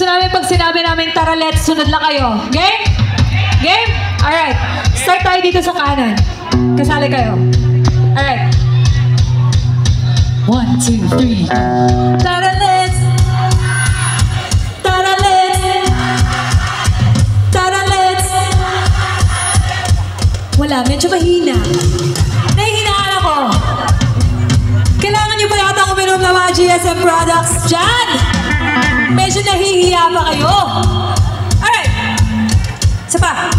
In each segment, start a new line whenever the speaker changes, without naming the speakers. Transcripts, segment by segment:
Gusto namin pag sinabi namin, tara, let's, sunod lang kayo. Game? Game? Alright. Start tayo dito sa kanan. Kasali kayo. Alright. 1, 2, 3. Tara, let's. Tara, let's. Tara, let's. Wala, medyo mahina. Nahihinaan ako. Kailangan niyo ba yata uminom na mga GSM products dyan? Medyo nahihiya pa kayo. Alright. Isa pa.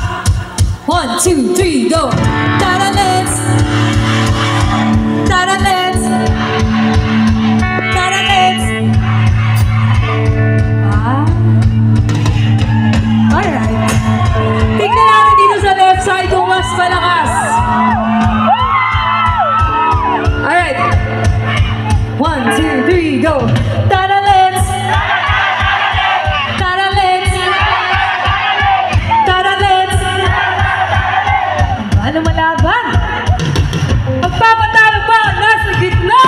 1, 2, 3, go. Tara, let's. Tara, let's. Tara, let's. Alright. Tignan natin dito sa left side kung mas malakas. Alright. 1, 2, 3, go. Tara, let's. Tara, let's. Tara, let's. Ano malaban? Magpapatalo pa nasa gitna.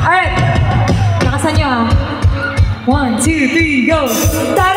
Alright. Nakasan nyo ha. 1, 2, 3, go. Tara,